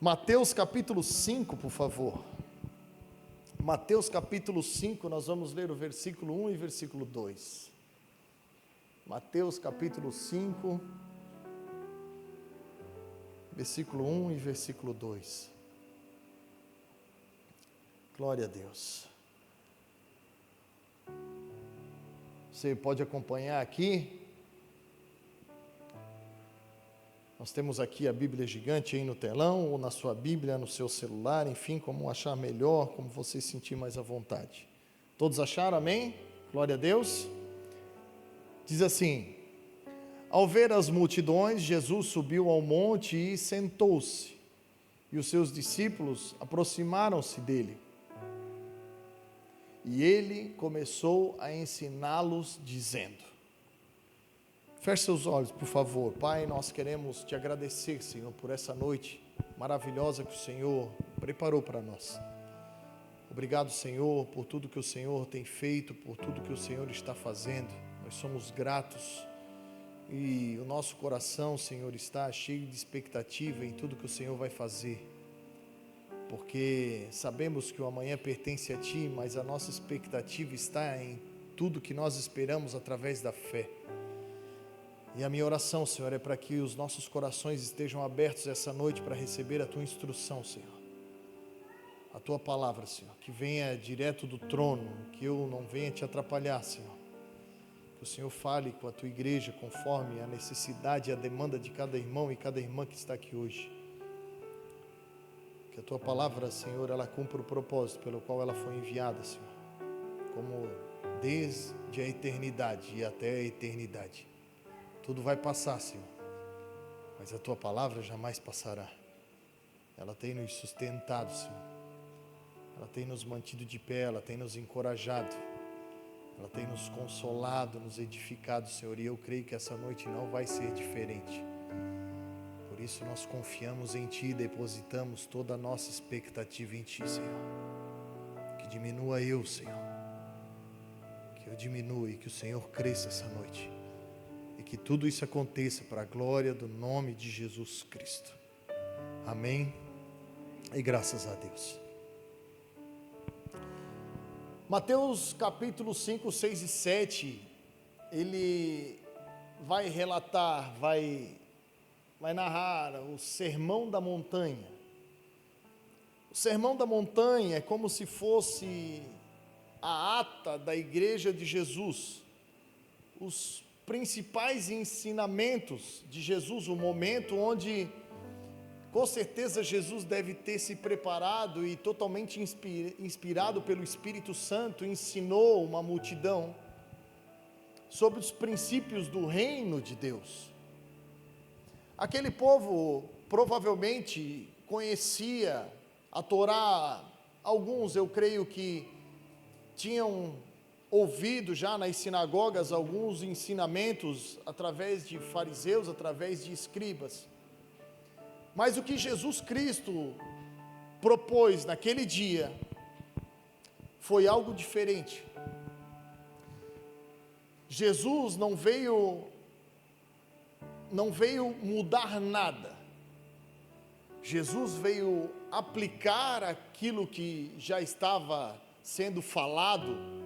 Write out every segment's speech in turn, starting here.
Mateus capítulo 5, por favor. Mateus capítulo 5, nós vamos ler o versículo 1 e versículo 2. Mateus capítulo 5, versículo 1 e versículo 2. Glória a Deus. Você pode acompanhar aqui. Nós temos aqui a Bíblia gigante aí no telão, ou na sua Bíblia, no seu celular, enfim, como achar melhor, como você sentir mais à vontade. Todos acharam? Amém? Glória a Deus. Diz assim: ao ver as multidões, Jesus subiu ao monte e sentou-se, e os seus discípulos aproximaram-se dele. E ele começou a ensiná-los, dizendo... Feche seus olhos, por favor. Pai, nós queremos te agradecer, Senhor, por essa noite maravilhosa que o Senhor preparou para nós. Obrigado, Senhor, por tudo que o Senhor tem feito, por tudo que o Senhor está fazendo. Nós somos gratos e o nosso coração, Senhor, está cheio de expectativa em tudo que o Senhor vai fazer. Porque sabemos que o amanhã pertence a Ti, mas a nossa expectativa está em tudo que nós esperamos através da fé. E a minha oração, Senhor, é para que os nossos corações estejam abertos essa noite para receber a Tua instrução, Senhor. A Tua palavra, Senhor, que venha direto do trono, que eu não venha te atrapalhar, Senhor. Que o Senhor fale com a Tua igreja conforme a necessidade e a demanda de cada irmão e cada irmã que está aqui hoje. Que a Tua palavra, Senhor, ela cumpra o propósito pelo qual ela foi enviada, Senhor. Como desde a eternidade e até a eternidade. Tudo vai passar, Senhor, mas a Tua palavra jamais passará. Ela tem nos sustentado, Senhor. Ela tem nos mantido de pé, ela tem nos encorajado. Ela tem nos consolado, nos edificado, Senhor. E eu creio que essa noite não vai ser diferente. Por isso nós confiamos em Ti e depositamos toda a nossa expectativa em Ti, Senhor. Que diminua eu, Senhor. Que eu diminua e que o Senhor cresça essa noite. E que tudo isso aconteça para a glória do nome de Jesus Cristo. Amém. E graças a Deus. Mateus capítulo 5, 6 e 7, ele vai relatar, vai narrar o Sermão da Montanha. O Sermão da Montanha é como se fosse a ata da igreja de Jesus. Os principais ensinamentos de Jesus, o momento onde com certeza Jesus deve ter se preparado e totalmente inspirado pelo Espírito Santo, ensinou uma multidão sobre os princípios do reino de Deus. Aquele povo provavelmente conhecia a Torá, alguns eu creio que tinham ouvido já nas sinagogas alguns ensinamentos através de fariseus, através de escribas. Mas o que Jesus Cristo propôs naquele dia foi algo diferente. Jesus não veio mudar nada. Jesus veio aplicar aquilo que já estava sendo falado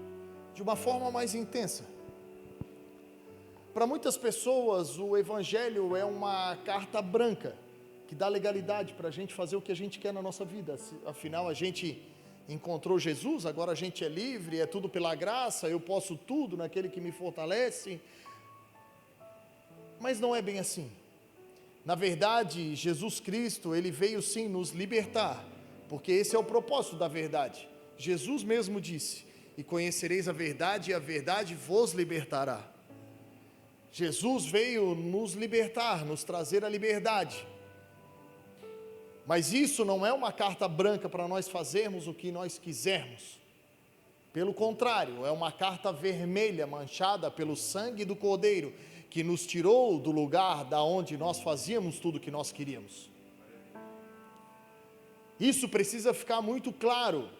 de uma forma mais intensa. Para muitas pessoas, o Evangelho é uma carta branca, que dá legalidade para a gente fazer o que a gente quer na nossa vida. Afinal, a gente encontrou Jesus, agora a gente é livre, é tudo pela graça, eu posso tudo naquele que me fortalece. Mas não é bem assim. Na verdade, Jesus Cristo, Ele veio sim nos libertar, porque esse é o propósito da verdade. Jesus mesmo disse: e conhecereis a verdade, e a verdade vos libertará. Jesus veio nos libertar, nos trazer a liberdade. Mas isso não é uma carta branca para nós fazermos o que nós quisermos. Pelo contrário, é uma carta vermelha manchada pelo sangue do Cordeiro, que nos tirou do lugar da onde nós fazíamos tudo o que nós queríamos. Isso precisa ficar muito claro.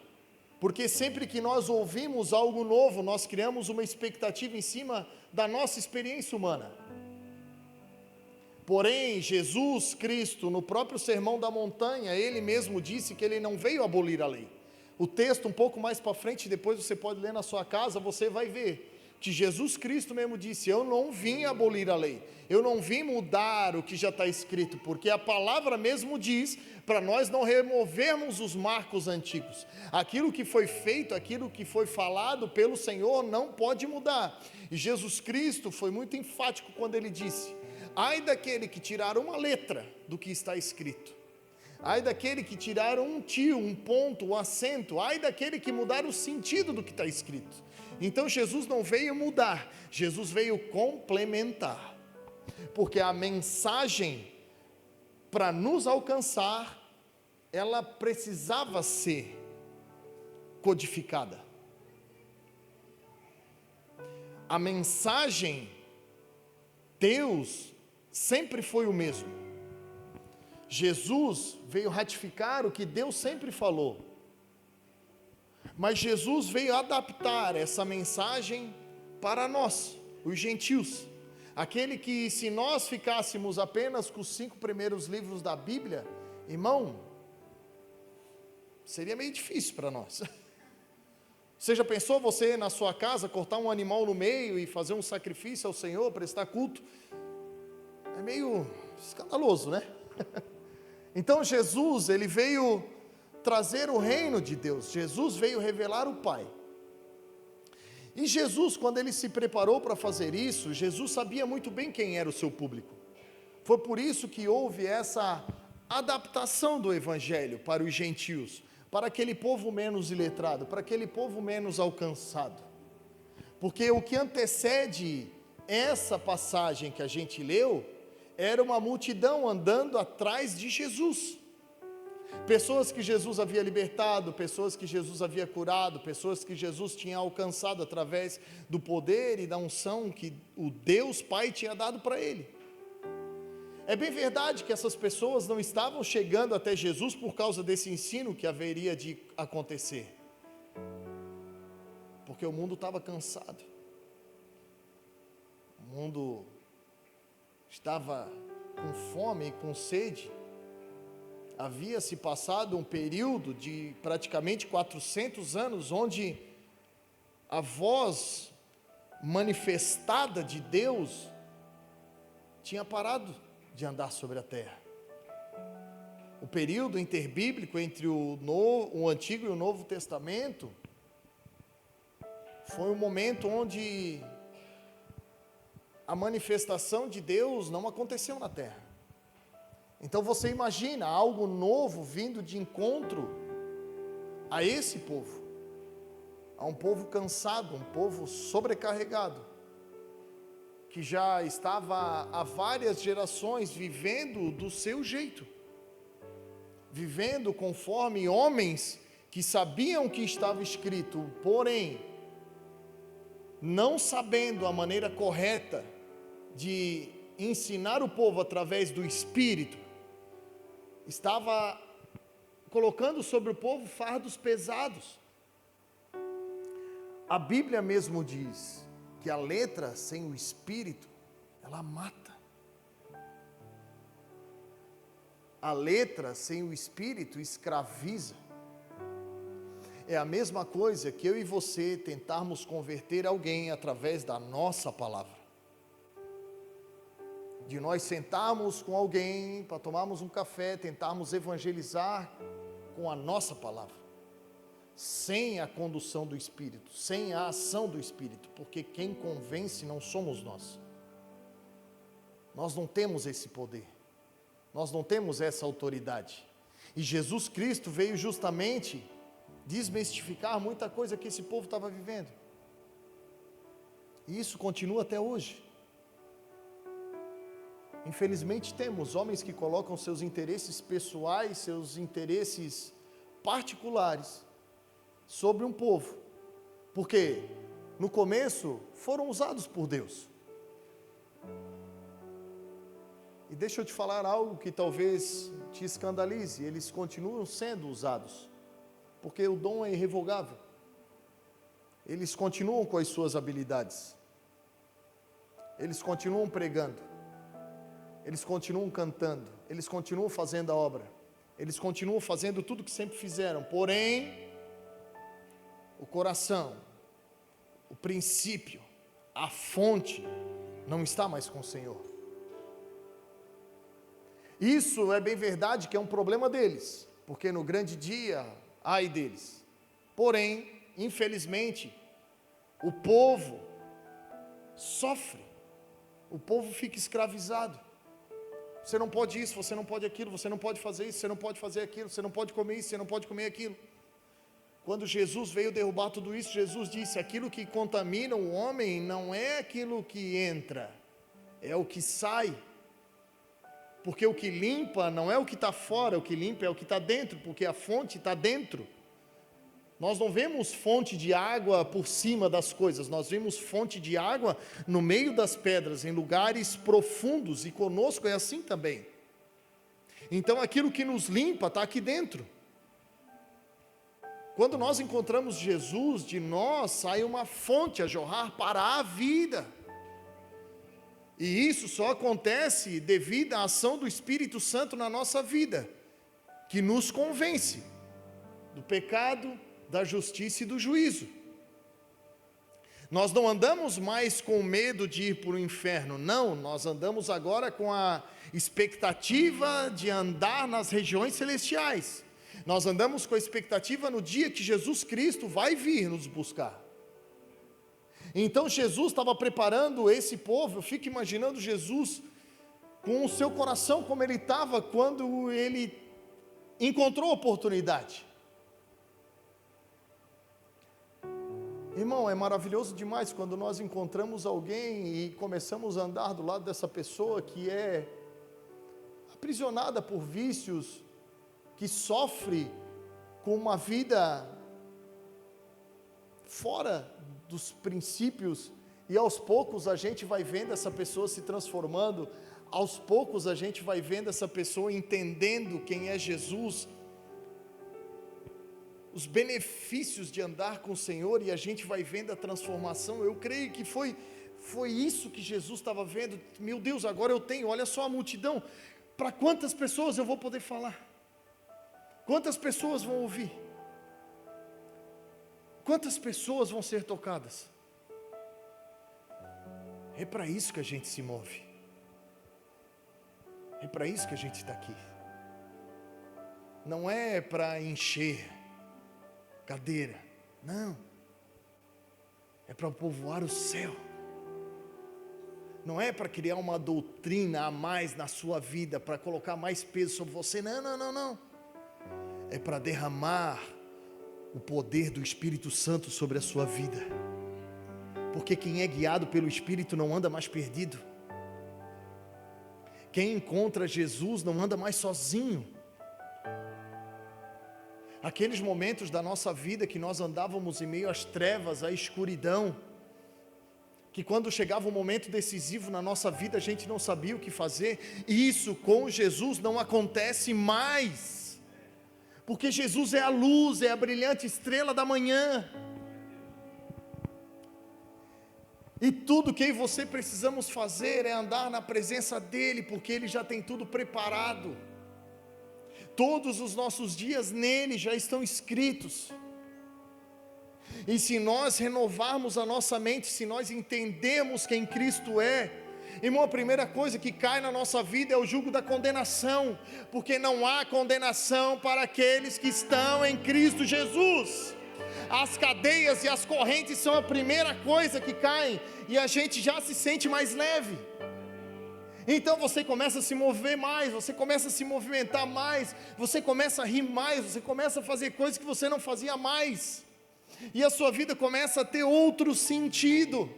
Porque sempre que nós ouvimos algo novo, nós criamos uma expectativa em cima da nossa experiência humana. Porém, Jesus Cristo, no próprio Sermão da Montanha, ele mesmo disse que ele não veio abolir a lei. O texto um pouco mais para frente, depois você pode ler na sua casa, você vai ver que Jesus Cristo mesmo disse: eu não vim abolir a lei, eu não vim mudar o que já está escrito, porque a palavra mesmo diz para nós não removermos os marcos antigos. Aquilo que foi feito, aquilo que foi falado pelo Senhor não pode mudar. E Jesus Cristo foi muito enfático quando ele disse: ai daquele que tirar uma letra do que está escrito, ai daquele que tirar um tio, um ponto, um acento, ai daquele que mudar o sentido do que está escrito. Então Jesus não veio mudar, Jesus veio complementar, porque a mensagem para nos alcançar, ela precisava ser codificada. A mensagem, Deus sempre foi o mesmo. Jesus veio ratificar o que Deus sempre falou, mas Jesus veio adaptar essa mensagem para nós, os gentios. Aquele que, se nós ficássemos apenas com os 5 primeiros livros da Bíblia, irmão, seria meio difícil para nós. Você já pensou você na sua casa cortar um animal no meio e fazer um sacrifício ao Senhor, prestar culto? É meio escandaloso, né? Então Jesus, ele veio trazer o reino de Deus, Jesus veio revelar o Pai. E Jesus, quando ele se preparou para fazer isso, Jesus sabia muito bem quem era o seu público. Foi por isso que houve essa adaptação do Evangelho para os gentios, para aquele povo menos iletrado, para aquele povo menos alcançado. Porque o que antecede essa passagem que a gente leu, era uma multidão andando atrás de Jesus. Pessoas que Jesus havia libertado, pessoas que Jesus havia curado, pessoas que Jesus tinha alcançado através do poder e da unção que o Deus Pai tinha dado para ele. É bem verdade que essas pessoas não estavam chegando até Jesus por causa desse ensino que haveria de acontecer, porque o mundo estava cansado, o mundo estava com fome e com sede. Havia se passado um período de praticamente 400 anos, onde a voz manifestada de Deus tinha parado de andar sobre a terra. O período interbíblico entre o Antigo e o Novo Testamento foi um momento onde a manifestação de Deus não aconteceu na terra. Então você imagina algo novo vindo de encontro a esse povo, a um povo cansado, um povo sobrecarregado, que já estava há várias gerações vivendo do seu jeito, vivendo conforme homens que sabiam o que estava escrito, porém, não sabendo a maneira correta de ensinar o povo através do Espírito, estava colocando sobre o povo fardos pesados. A Bíblia mesmo diz que a letra sem o Espírito, ela mata. A letra sem o Espírito escraviza. É a mesma coisa que eu e você tentarmos converter alguém através da nossa palavra. De nós sentarmos com alguém para tomarmos um café, tentarmos evangelizar com a nossa palavra, sem a condução do Espírito, sem a ação do Espírito, porque quem convence não somos nós. Nós não temos esse poder, nós não temos essa autoridade. E Jesus Cristo veio justamente desmistificar muita coisa que esse povo estava vivendo. E isso continua até hoje. Infelizmente temos homens que colocam seus interesses pessoais, seus interesses particulares sobre um povo, porque no começo foram usados por Deus. E deixa eu te falar algo que talvez te escandalize: eles continuam sendo usados, porque o dom é irrevogável. Eles continuam com as suas habilidades, eles continuam pregando, eles continuam cantando, eles continuam fazendo a obra, eles continuam fazendo tudo que sempre fizeram, porém, o coração, o princípio, a fonte, não está mais com o Senhor. Isso é bem verdade que é um problema deles, porque no grande dia, ai deles. Porém, infelizmente, o povo sofre, o povo fica escravizado. Você não pode isso, você não pode aquilo, você não pode fazer isso, você não pode fazer aquilo, você não pode comer isso, você não pode comer aquilo. Quando Jesus veio derrubar tudo isso, Jesus disse: aquilo que contamina o homem não é aquilo que entra, é o que sai. Porque o que limpa não é o que está fora, o que limpa é o que está dentro, porque a fonte está dentro. Nós não vemos fonte de água por cima das coisas, nós vemos fonte de água no meio das pedras, em lugares profundos, e conosco é assim também. Então aquilo que nos limpa está aqui dentro. Quando nós encontramos Jesus, de nós sai uma fonte a jorrar para a vida. E isso só acontece devido à ação do Espírito Santo na nossa vida, que nos convence do pecado, da justiça e do juízo. Nós não andamos mais com medo de ir para o inferno, não, nós andamos agora com a expectativa de andar nas regiões celestiais. Nós andamos com a expectativa no dia que Jesus Cristo vai vir nos buscar. Então Jesus estava preparando esse povo. Eu fico imaginando Jesus com o seu coração como ele estava quando ele encontrou a oportunidade. Irmão, é maravilhoso demais quando nós encontramos alguém e começamos a andar do lado dessa pessoa que é aprisionada por vícios, que sofre com uma vida fora dos princípios, e aos poucos a gente vai vendo essa pessoa se transformando, aos poucos a gente vai vendo essa pessoa entendendo quem é Jesus, os benefícios de andar com o Senhor, e a gente vai vendo a transformação. Eu creio que foi isso que Jesus estava vendo. Meu Deus, agora eu tenho, olha só a multidão, para quantas pessoas eu vou poder falar? Quantas pessoas vão ouvir? Quantas pessoas vão ser tocadas? É para isso que a gente se move. É para isso que a gente está aqui. Não é para encher cadeira, não. É para povoar o céu. Não é para criar uma doutrina a mais na sua vida, para colocar mais peso sobre você, não. É para derramar o poder do Espírito Santo sobre a sua vida, porque quem é guiado pelo Espírito não anda mais perdido. Quem encontra Jesus não anda mais sozinho. Aqueles momentos da nossa vida que nós andávamos em meio às trevas, à escuridão, que quando chegava um momento decisivo na nossa vida a gente não sabia o que fazer, isso com Jesus não acontece mais. Porque Jesus é a luz, é a brilhante estrela da manhã. E tudo que eu e você precisamos fazer é andar na presença dEle, porque Ele já tem tudo preparado. Todos os nossos dias nele já estão escritos. E se nós renovarmos a nossa mente, se nós entendermos quem Cristo é, irmão, a primeira coisa que cai na nossa vida é o jugo da condenação, porque não há condenação para aqueles que estão em Cristo Jesus. As cadeias e as correntes são a primeira coisa que caem, e a gente já se sente mais leve. Então você começa a se mover mais, você começa a se movimentar mais, você começa a rir mais, você começa a fazer coisas que você não fazia mais, e a sua vida começa a ter outro sentido.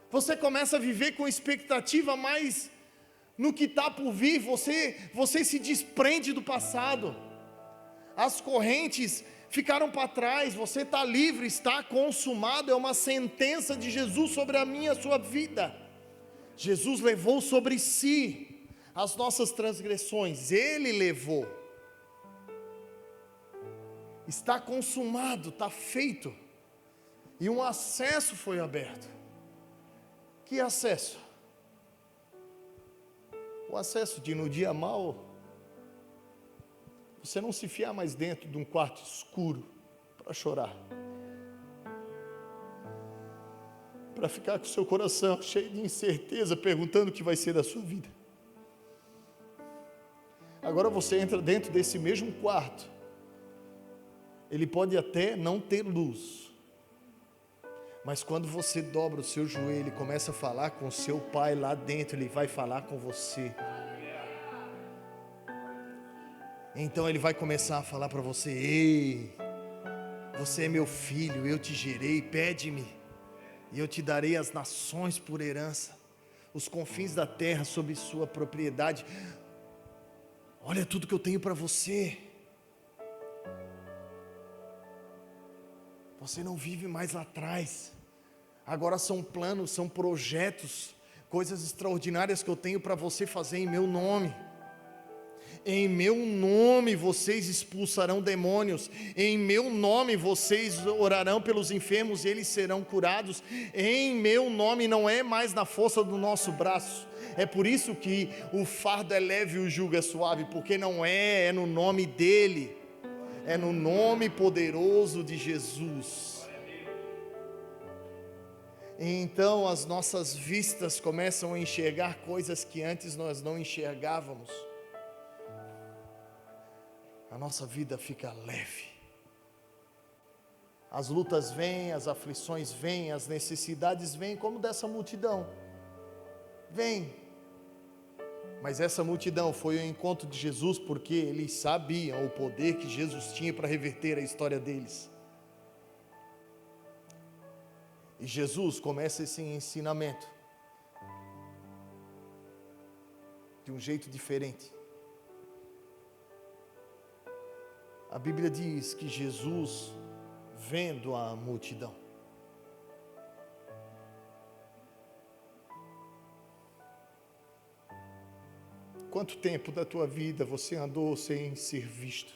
Você começa a viver com expectativa mais no que está por vir, você se desprende do passado, as correntes ficaram para trás, você está livre, está consumado, é uma sentença de Jesus sobre a minha e a sua vida. Jesus levou sobre si as nossas transgressões, Ele levou, está consumado, está feito, e um acesso foi aberto. Que acesso? o acesso de no dia mal, você não se fiar mais dentro de um quarto escuro para chorar, para ficar com o seu coração cheio de incerteza, perguntando o que vai ser da sua vida. Agora você entra dentro desse mesmo quarto, ele pode até não ter luz, mas quando você dobra o seu joelho e começa a falar com o seu pai lá dentro, ele vai falar com você. Então ele vai começar a falar para você: ei, você é meu filho, eu te gerei, pede-me, e eu te darei as nações por herança, os confins da terra sob sua propriedade. Olha tudo que eu tenho para você. Você não vive mais lá atrás. Agora são planos, são projetos, coisas extraordinárias que eu tenho para você fazer em meu nome. Em meu nome vocês expulsarão demônios. Em meu nome vocês orarão pelos enfermos e eles serão curados. Em meu nome, não é mais na força do nosso braço. É por isso que o fardo é leve e o jugo é suave, porque não é no nome dele, é no nome poderoso de Jesus. Então as nossas vistas começam a enxergar coisas que antes nós não enxergávamos. A nossa vida fica leve. As lutas vêm, as aflições vêm, as necessidades vêm, como dessa multidão. Vem. Mas essa multidão foi ao encontro de Jesus porque eles sabiam o poder que Jesus tinha para reverter a história deles. E Jesus começa esse ensinamento de um jeito diferente. A Bíblia diz que Jesus, vendo a multidão, quanto tempo da tua vida você andou sem ser visto?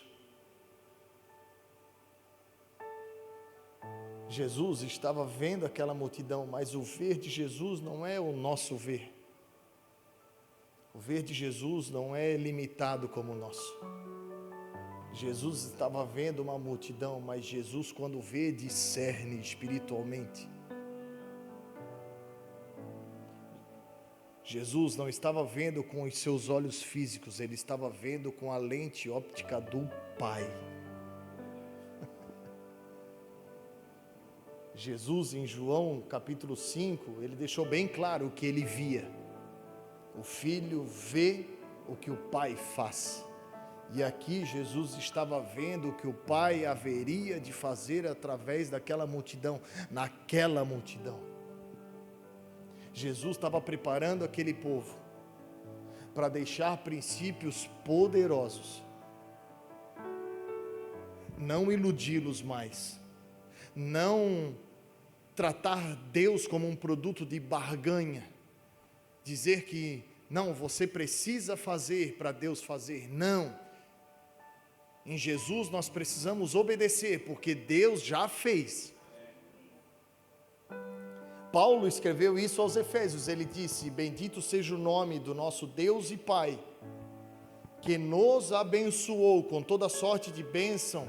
Jesus estava vendo aquela multidão, mas o ver de Jesus não é o nosso ver. O ver de Jesus não é limitado como o nosso. Jesus estava vendo uma multidão, mas Jesus, quando vê, discerne espiritualmente. Jesus não estava vendo com os seus olhos físicos, ele estava vendo com a lente óptica do Pai. Jesus, em João capítulo 5, ele deixou bem claro o que ele via. O Filho vê o que o Pai faz. E aqui Jesus estava vendo o que o Pai haveria de fazer através daquela multidão, naquela multidão. Jesus estava preparando aquele povo para deixar princípios poderosos, não iludi-los mais, não tratar Deus como um produto de barganha, dizer que não, você precisa fazer para Deus fazer, não. Em Jesus nós precisamos obedecer, porque Deus já fez. Paulo escreveu isso aos Efésios, ele disse: bendito seja o nome do nosso Deus e Pai, que nos abençoou com toda sorte de bênção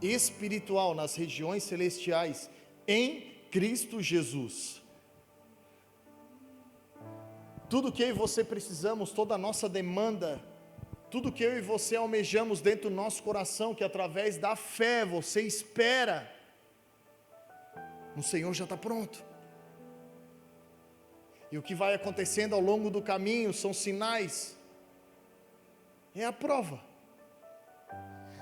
espiritual nas regiões celestiais, em Cristo Jesus. Tudo que eu e você precisamos, toda a nossa demanda, tudo que eu e você almejamos dentro do nosso coração, que através da fé você espera no Senhor, já está pronto. E o que vai acontecendo ao longo do caminho são sinais, é a prova.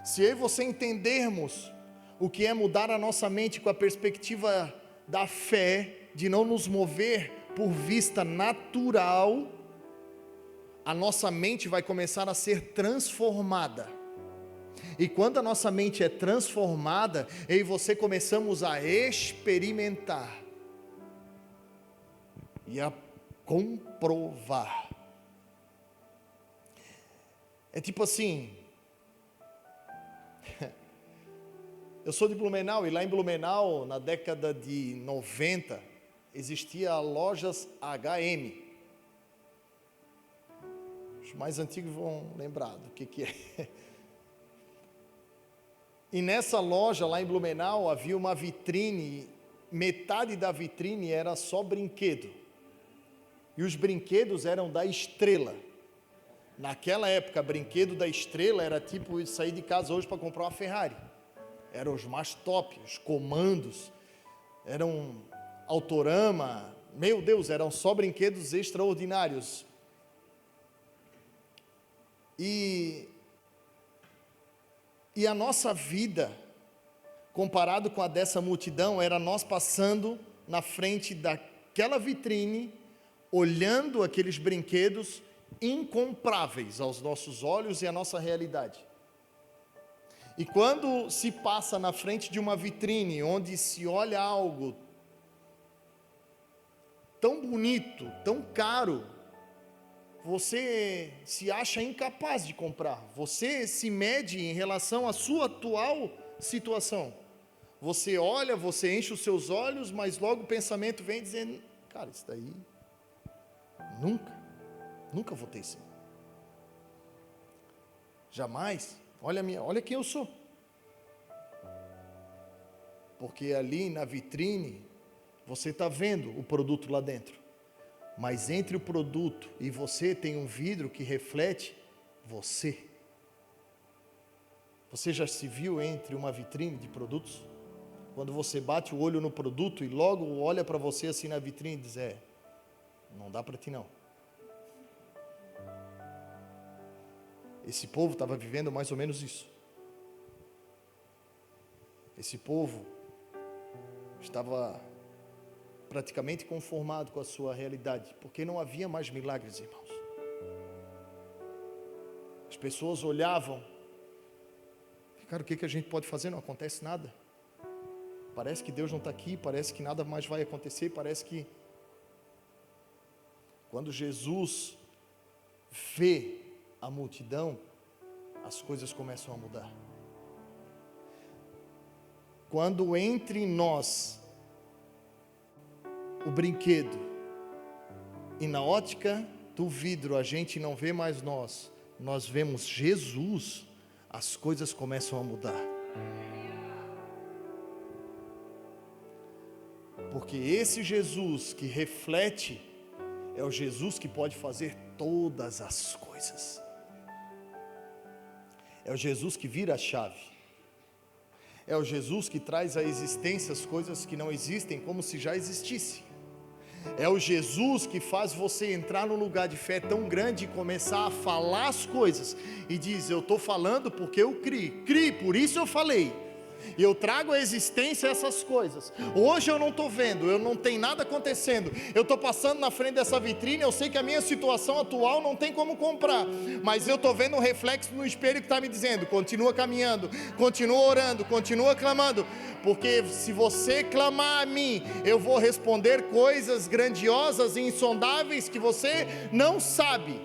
Se eu e você entendermos o que é mudar a nossa mente com a perspectiva da fé, de não nos mover por vista natural, a nossa mente vai começar a ser transformada. E quando a nossa mente é transformada, eu e você começamos a experimentar e a comprovar. É tipo assim, eu sou de Blumenau, e lá em Blumenau, na década de 90, existia lojas HM. Os mais antigos vão lembrar do que é. E nessa loja lá em Blumenau havia uma vitrine, metade da vitrine era só brinquedo. E os brinquedos eram da Estrela. Naquela época, brinquedo da Estrela era tipo sair de casa hoje para comprar uma Ferrari. Eram os mais top, os comandos, eram Autorama, meu Deus, eram só brinquedos extraordinários. E a nossa vida, comparado com a dessa multidão, era nós passando na frente daquela vitrine, olhando aqueles brinquedos incompráveis aos nossos olhos e à nossa realidade. E quando se passa na frente de uma vitrine, onde se olha algo tão bonito, tão caro, você se acha incapaz de comprar, você se mede em relação à sua atual situação. Você olha, você enche os seus olhos, mas logo o pensamento vem dizendo, cara, isso daí, nunca vou ter isso. Jamais, olha quem eu sou. Porque ali na vitrine, você está vendo o produto lá dentro. Mas entre o produto e você tem um vidro que reflete você. Você já se viu entre uma vitrine de produtos? Quando você bate o olho no produto e logo olha para você assim na vitrine e diz, não dá para ti não. Esse povo estava vivendo mais ou menos isso. Esse povo estava praticamente conformado com a sua realidade, porque não havia mais milagres, irmãos. As pessoas olhavam, cara, o que a gente pode fazer? Não acontece nada. Parece que Deus não está aqui, parece que nada mais vai acontecer, parece que... Quando Jesus vê a multidão, as coisas começam a mudar. Quando entre nós o brinquedo e na ótica do vidro a gente não vê mais nós vemos Jesus, as coisas começam a mudar. Porque esse Jesus que reflete é o Jesus que pode fazer todas as coisas. É o Jesus que vira a chave. É o Jesus que traz à existência as coisas que não existem como se já existissem. É o Jesus que faz você entrar num lugar de fé tão grande e começar a falar as coisas. E diz, eu estou falando porque eu criei, por isso eu falei. E eu trago à existência essas coisas. Hoje eu não estou vendo, eu não tenho nada acontecendo. Eu estou passando na frente dessa vitrine, eu sei que a minha situação atual não tem como comprar. Mas eu estou vendo um reflexo no espelho que está me dizendo, continua caminhando, continua orando, continua clamando. Porque se você clamar a mim, eu vou responder coisas grandiosas e insondáveis que você não sabe.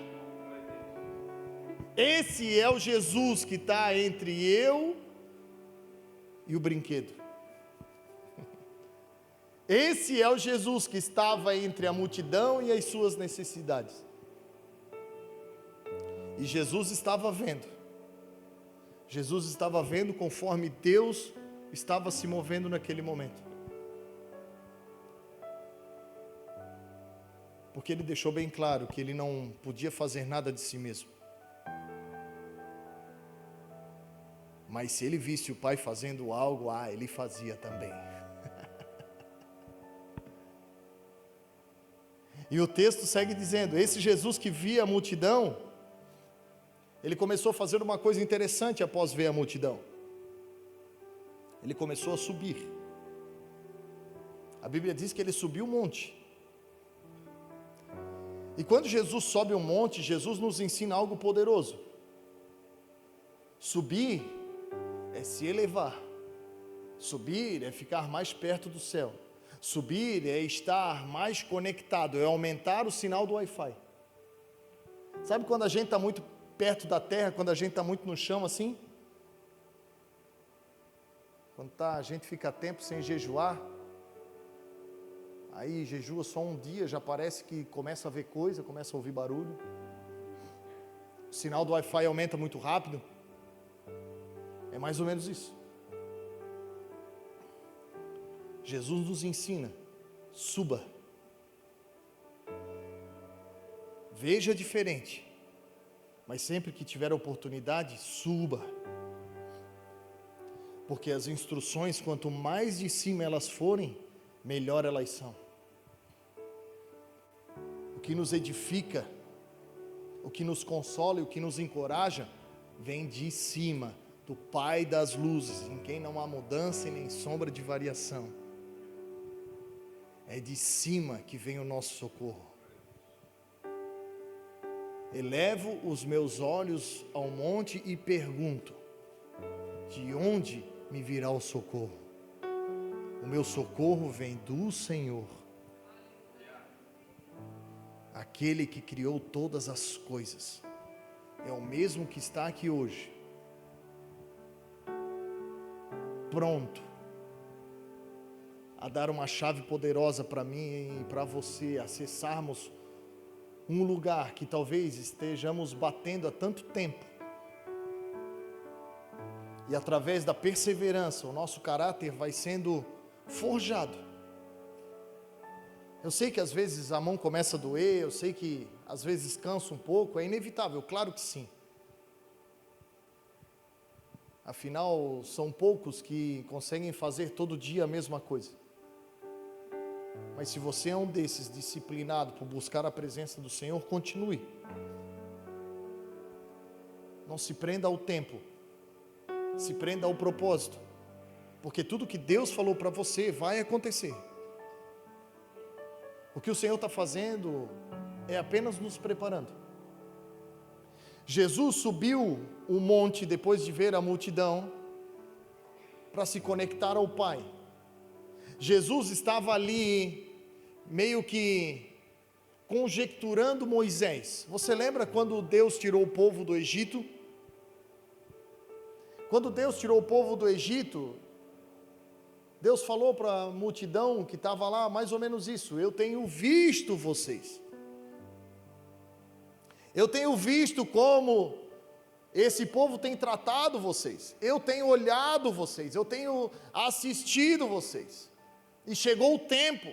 Esse é o Jesus que está entre eu e o brinquedo. Esse é o Jesus que estava entre a multidão e as suas necessidades. E Jesus estava vendo. Jesus estava vendo conforme Deus estava se movendo naquele momento. Porque ele deixou bem claro que ele não podia fazer nada de si mesmo. Mas se ele visse o Pai fazendo algo, ele fazia também. E o texto segue dizendo, esse Jesus que via a multidão, ele começou a fazer uma coisa interessante após ver a multidão. Ele começou a subir. A Bíblia diz que ele subiu um monte. E quando Jesus sobe um monte, Jesus nos ensina algo poderoso. Subir é se elevar. Subir é ficar mais perto do céu. Subir é estar mais conectado, é aumentar o sinal do Wi-Fi. Sabe quando a gente está muito perto da terra, quando a gente está muito no chão assim? Quando a gente fica tempo sem jejuar, aí jejua só um dia, já parece que começa a ver coisa, começa a ouvir barulho. o sinal do Wi-Fi aumenta muito rápido. É mais ou menos isso. Jesus nos ensina: suba. Veja diferente, mas sempre que tiver a oportunidade, suba. Porque as instruções, quanto mais de cima elas forem, melhor elas são. O que nos edifica, o que nos consola e o que nos encoraja, vem de cima, do Pai das luzes, em quem não há mudança e nem sombra de variação. É de cima que vem o nosso socorro. Elevo os meus olhos ao monte e pergunto: de onde me virá o socorro? O meu socorro vem do Senhor, aquele que criou todas as coisas. É o mesmo que está aqui hoje, pronto a dar uma chave poderosa para mim e para você, acessarmos um lugar que talvez estejamos batendo há tanto tempo, e através da perseverança o nosso caráter vai sendo forjado. Eu sei que às vezes a mão começa a doer, eu sei que às vezes cansa um pouco, é inevitável, claro que sim. Afinal, são poucos que conseguem fazer todo dia a mesma coisa. Mas se você é um desses disciplinado por buscar a presença do Senhor, continue. Não se prenda ao tempo, se prenda ao propósito, porque tudo que Deus falou para você vai acontecer. O que o Senhor está fazendo é apenas nos preparando. Jesus subiu o monte depois de ver a multidão, para se conectar ao Pai. Jesus estava ali, meio que conjecturando Moisés. Você lembra quando Deus tirou o povo do Egito? Quando Deus tirou o povo do Egito, Deus falou para a multidão que estava lá mais ou menos isso: eu tenho visto vocês, eu tenho visto como esse povo tem tratado vocês, eu tenho olhado vocês, eu tenho assistido vocês, e chegou o tempo.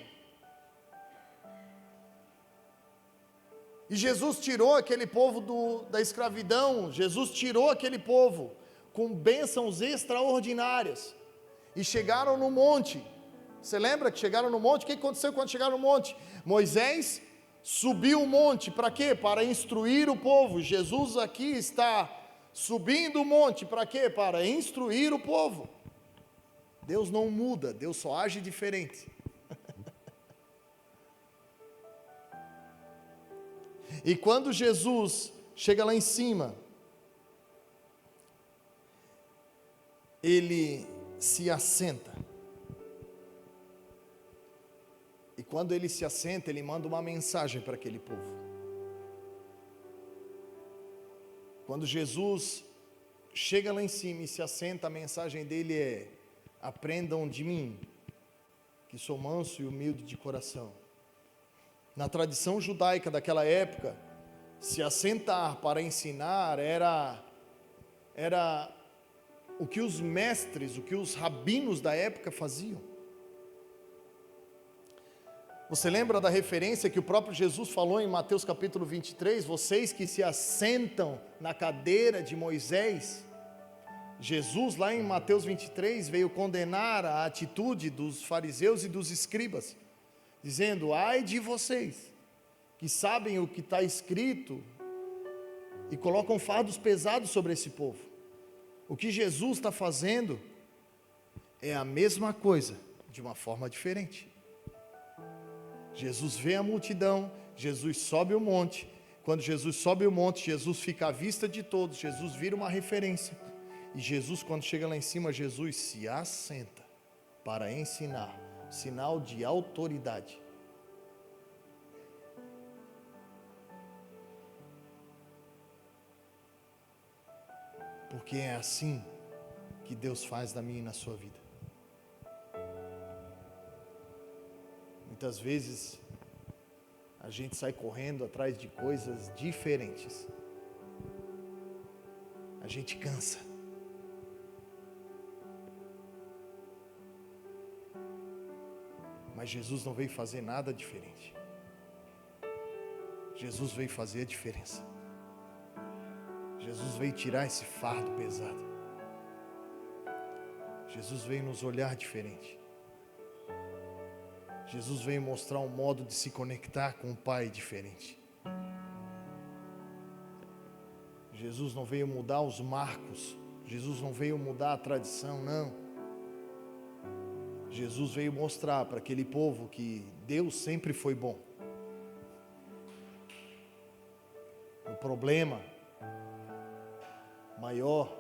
E Jesus tirou aquele povo da escravidão, Jesus tirou aquele povo com bênçãos extraordinárias, e chegaram no monte. Você lembra que chegaram no monte? O que aconteceu quando chegaram no monte? Moisés subiu o monte, para quê? Para instruir o povo. Jesus aqui está subindo o monte, para quê? Para instruir o povo. Deus não muda, Deus só age diferente. E quando Jesus chega lá em cima, ele se assenta. E quando ele se assenta, ele manda uma mensagem para aquele povo. Quando Jesus chega lá em cima e se assenta, a mensagem dele é: aprendam de mim, que sou manso e humilde de coração. Na tradição judaica daquela época, se assentar para ensinar era o que os mestres, o que os rabinos da época faziam. Você lembra da referência que o próprio Jesus falou em Mateus capítulo 23? Vocês que se assentam na cadeira de Moisés. Jesus, lá em Mateus 23, veio condenar a atitude dos fariseus e dos escribas, dizendo: ai de vocês, que sabem o que está escrito e colocam fardos pesados sobre esse povo. O que Jesus está fazendo é a mesma coisa, de uma forma diferente. Jesus vê a multidão, Jesus sobe o monte. Quando Jesus sobe o monte, Jesus fica à vista de todos, Jesus vira uma referência. E Jesus, quando chega lá em cima, Jesus se assenta para ensinar, sinal de autoridade. Porque é assim que Deus faz na minha e na sua vida. Muitas vezes a gente sai correndo atrás de coisas diferentes, a gente cansa. Mas Jesus não veio fazer nada diferente. Jesus veio fazer a diferença. Jesus veio tirar esse fardo pesado. Jesus veio nos olhar diferente. Jesus veio mostrar um modo de se conectar com o Pai diferente. Jesus não veio mudar os marcos. Jesus não veio mudar a tradição, não. Jesus veio mostrar para aquele povo que Deus sempre foi bom. O problema maior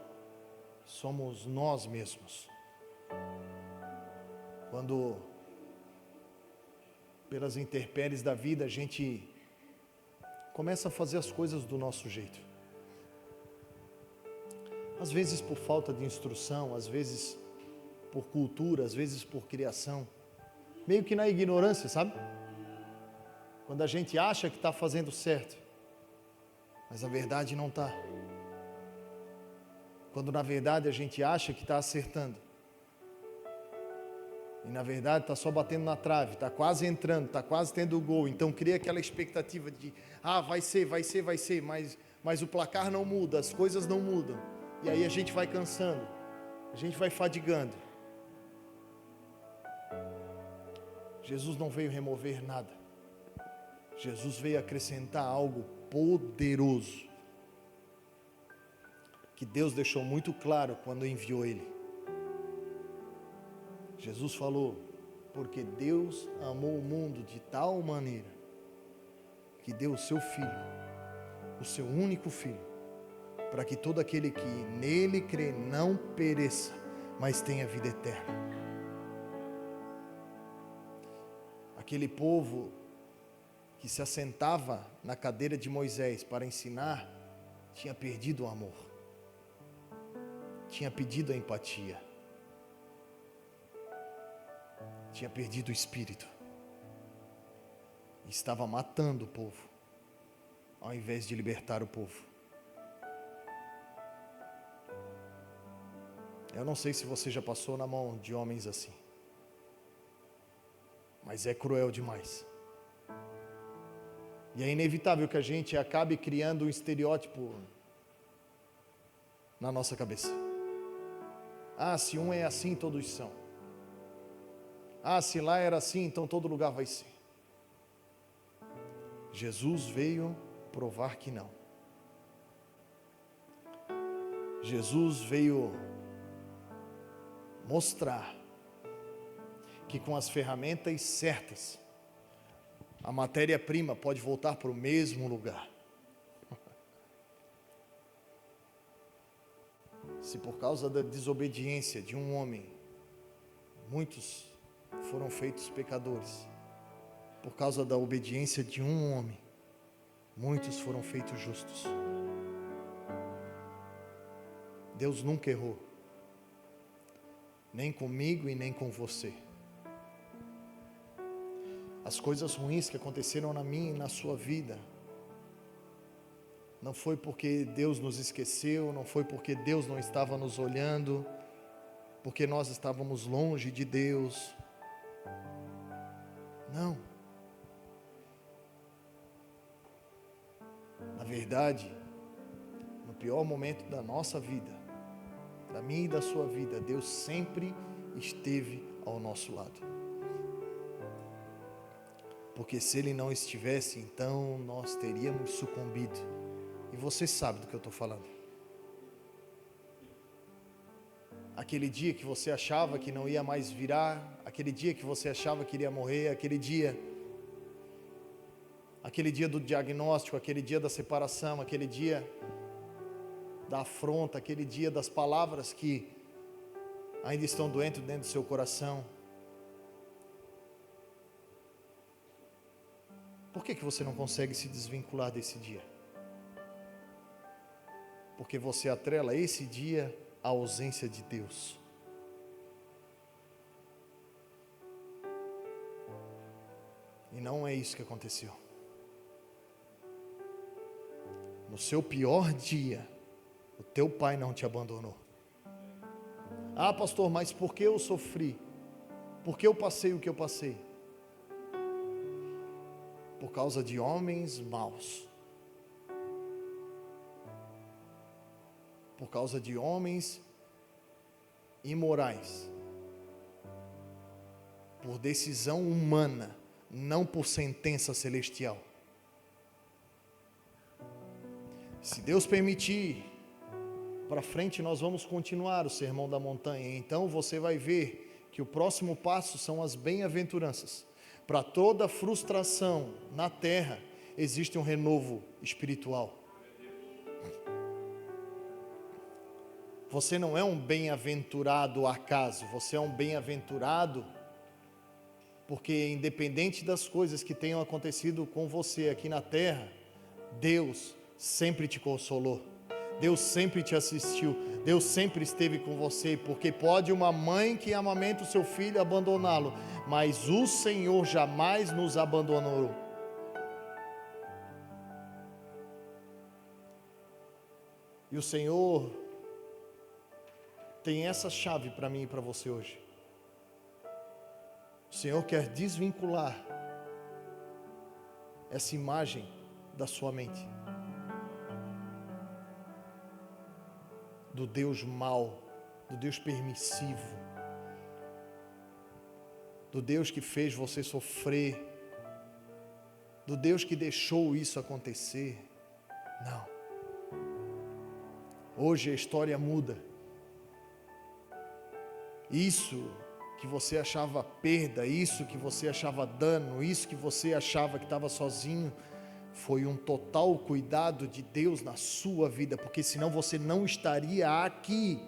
somos nós mesmos. Quando, pelas intempéries da vida, a gente começa a fazer as coisas do nosso jeito. Às vezes por falta de instrução, às vezes por cultura, às vezes por criação. Meio que na ignorância, sabe? Quando a gente acha que está fazendo certo, mas a verdade não está. Quando na verdade a gente acha que está acertando, e na verdade está só batendo na trave, está quase entrando, está quase tendo o gol. Então cria aquela expectativa de, vai ser, mas o placar não muda, as coisas não mudam. E aí a gente vai cansando, a gente vai fadigando. Jesus não veio remover nada. Jesus veio acrescentar algo poderoso, que Deus deixou muito claro quando enviou Ele. Jesus falou, porque Deus amou o mundo de tal maneira, que deu o seu Filho, o seu único Filho, para que todo aquele que nele crê não pereça, mas tenha vida eterna. Aquele povo que se assentava na cadeira de Moisés para ensinar, tinha perdido o amor, tinha perdido a empatia, tinha perdido o espírito, estava matando o povo, ao invés de libertar o povo. Eu não sei se você já passou na mão de homens assim, mas é cruel demais. E é inevitável que a gente acabe criando um estereótipo na nossa cabeça. Se um é assim, todos são. Se lá era assim, então todo lugar vai ser. Jesus veio provar que não. Jesus veio mostrar que com as ferramentas certas, a matéria-prima pode voltar para o mesmo lugar. Se por causa da desobediência de um homem, muitos foram feitos pecadores, por causa da obediência de um homem, muitos foram feitos justos. Deus nunca errou, nem comigo e nem com você. As coisas ruins que aconteceram na minha e na sua vida, não foi porque Deus nos esqueceu, não foi porque Deus não estava nos olhando, porque nós estávamos longe de Deus. Não. Na verdade, no pior momento da nossa vida, da minha e da sua vida, Deus sempre esteve ao nosso lado. Porque se Ele não estivesse, então nós teríamos sucumbido. E você sabe do que eu estou falando. Aquele dia que você achava que não ia mais virar, aquele dia que você achava que iria morrer, aquele dia do diagnóstico, aquele dia da separação, aquele dia da afronta, aquele dia das palavras que ainda estão doendo dentro do seu coração. Por que você não consegue se desvincular desse dia? Porque você atrela esse dia à ausência de Deus. E não é isso que aconteceu. No seu pior dia, O teu pai não te abandonou. Ah, pastor, mas por que eu sofri? Por que eu passei o que eu passei? Por causa de homens maus. Por causa de homens imorais. Por decisão humana, não por sentença celestial. Se Deus permitir, para frente nós vamos continuar o Sermão da Montanha. Então você vai ver que o próximo passo são as bem-aventuranças. Para toda frustração na terra, existe um renovo espiritual. Você não é um bem-aventurado acaso, você é um bem-aventurado porque independente das coisas que tenham acontecido com você aqui na terra, Deus sempre te consolou, Deus sempre te assistiu, Deus sempre esteve com você, porque pode uma mãe que amamenta o seu filho abandoná-lo, mas o Senhor jamais nos abandonou. E o Senhor tem essa chave para mim e para você hoje. O Senhor quer desvincular essa imagem da sua mente, do Deus mau, do Deus permissivo, do Deus que fez você sofrer, do Deus que deixou isso acontecer. Não. Hoje a história muda. Isso que você achava perda, isso que você achava dano, isso que você achava que estava sozinho, foi um total cuidado de Deus na sua vida, porque senão você não estaria aqui,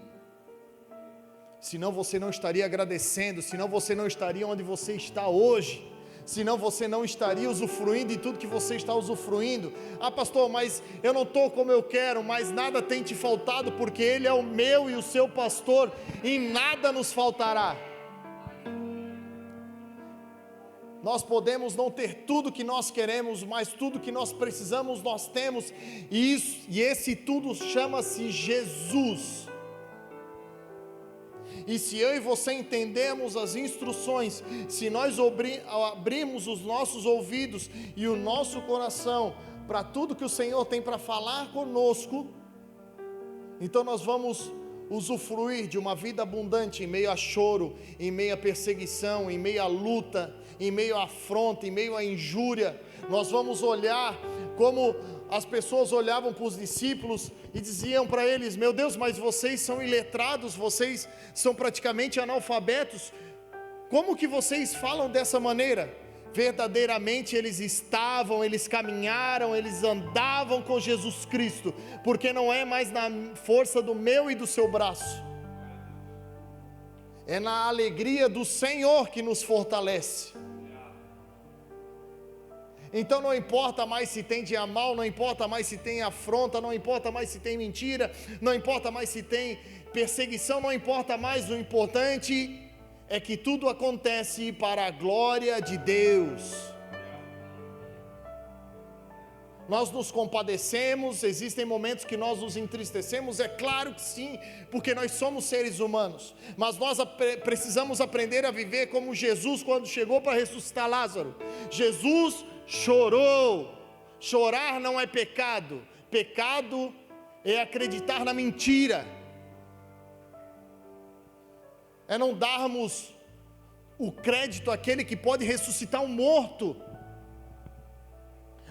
senão você não estaria agradecendo, senão você não estaria onde você está hoje, senão você não estaria usufruindo de tudo que você está usufruindo. Ah, pastor, mas eu não estou como eu quero, mas nada tem te faltado, porque Ele é o meu e o seu pastor, e nada nos faltará. Nós podemos não ter tudo que nós queremos, mas tudo que nós precisamos nós temos, e esse tudo chama-se Jesus. E se eu e você entendemos as instruções, se nós abrimos os nossos ouvidos e o nosso coração para tudo que o Senhor tem para falar conosco, então nós vamos usufruir de uma vida abundante em meio a choro, em meio a perseguição, em meio a luta, em meio a afronta, em meio a injúria. Nós vamos olhar como as pessoas olhavam para os discípulos e diziam para eles: meu Deus, mas vocês são iletrados, vocês são praticamente analfabetos, como que vocês falam dessa maneira? Verdadeiramente eles caminharam, eles andavam com Jesus Cristo, porque não é mais na força do meu e do seu braço, é na alegria do Senhor que nos fortalece. Então não importa mais se tem dia mal, não importa mais se tem afronta, não importa mais se tem mentira, não importa mais se tem perseguição, não importa mais, o importante é que tudo acontece para a glória de Deus. Nós nos compadecemos, existem momentos que nós nos entristecemos, é claro que sim, porque nós somos seres humanos, mas nós precisamos aprender a viver como Jesus quando chegou para ressuscitar Lázaro. Jesus chorou. Chorar não é pecado, pecado é acreditar na mentira, é não darmos o crédito àquele que pode ressuscitar um morto,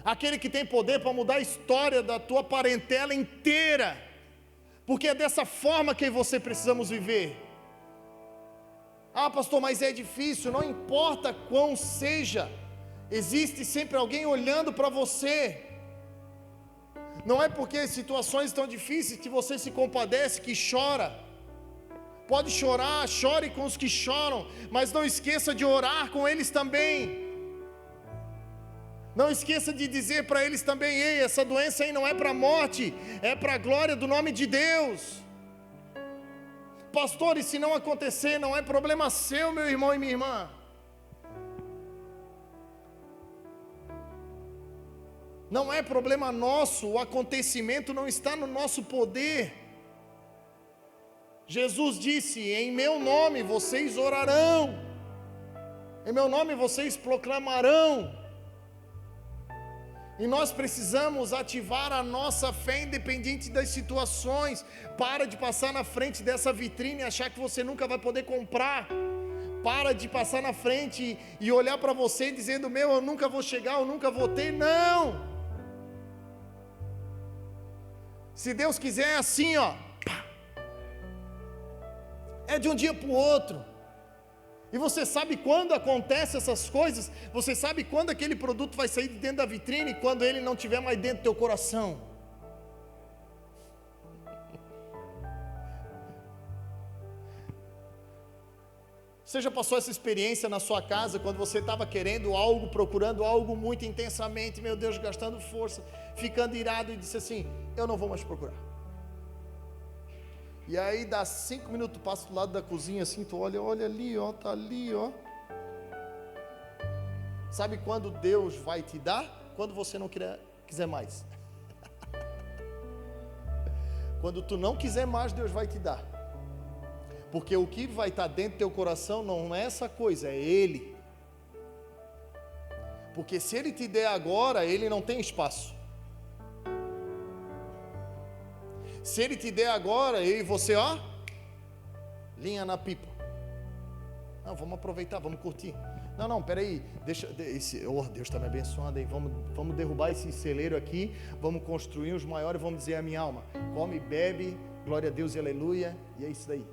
aquele que tem poder para mudar a história da tua parentela inteira, porque é dessa forma que você precisamos viver. Ah, pastor, mas é difícil. Não importa quão seja, existe sempre alguém olhando para você. Não é porque as situações estão difíceis que você se compadece, que chora. Pode chorar, chore com os que choram, mas não esqueça de orar com eles também. Não esqueça de dizer para eles também: ei, essa doença aí não é para a morte, é para a glória do nome de Deus. Pastor, e se não acontecer, não é problema seu, meu irmão e minha irmã. Não é problema nosso, o acontecimento não está no nosso poder. Jesus disse: em meu nome vocês orarão, em meu nome vocês proclamarão. E nós precisamos ativar a nossa fé independente das situações. Para de passar na frente dessa vitrine e achar que você nunca vai poder comprar. Para de passar na frente e olhar para você dizendo: meu, eu nunca vou chegar, eu nunca vou ter. Não! Se Deus quiser é assim, ó. É de um dia para o outro. E você sabe quando acontecem essas coisas? Você sabe quando aquele produto vai sair de dentro da vitrine? Quando ele não estiver mais dentro do teu coração. Você já passou essa experiência na sua casa, quando você estava querendo algo, procurando algo muito intensamente, meu Deus, gastando força, ficando irado, e disse assim: eu não vou mais procurar. E aí dá 5 minutos, passa do lado da cozinha assim, tu olha ali, ó, tá ali, ó. Sabe quando Deus vai te dar? Quando você não quiser mais. Quando tu não quiser mais, Deus vai te dar. Porque o que vai estar dentro do teu coração não é essa coisa, é Ele. Porque se Ele te der agora, Ele não tem espaço. Se Ele te der agora, eu e você, ó, linha na pipa. Não, vamos aproveitar, vamos curtir. Não, peraí, Deus está me abençoando aí, vamos derrubar esse celeiro aqui, vamos construir os maiores, vamos dizer a minha alma: come, bebe, glória a Deus e aleluia, e é isso daí.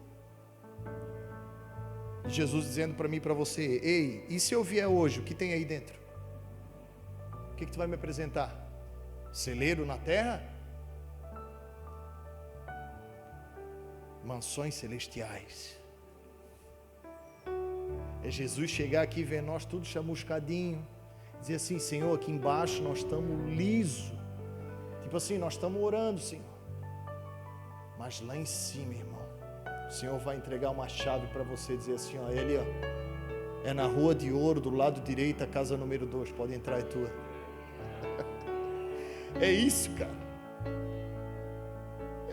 Jesus dizendo para mim e para você: ei, e se eu vier hoje, o que tem aí dentro? O que tu vai me apresentar? Celeiro na terra? Mansões celestiais. É Jesus chegar aqui e ver nós tudo chamuscadinho, dizer assim: Senhor, aqui embaixo nós estamos liso, tipo assim, nós estamos orando, Senhor, mas lá em cima, irmão, o Senhor vai entregar uma chave para você, dizer assim: ó, ele, ó, é na Rua de Ouro, do lado direito, a casa número 2, pode entrar, é tua. É isso, cara,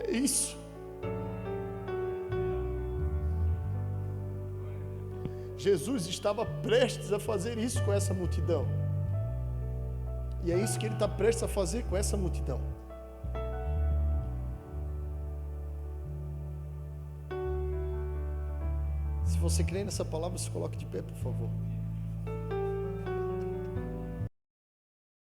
é isso. Jesus estava prestes a fazer isso com essa multidão. E é isso que Ele está prestes a fazer com essa multidão. Se você crê nessa palavra, se coloque de pé, por favor.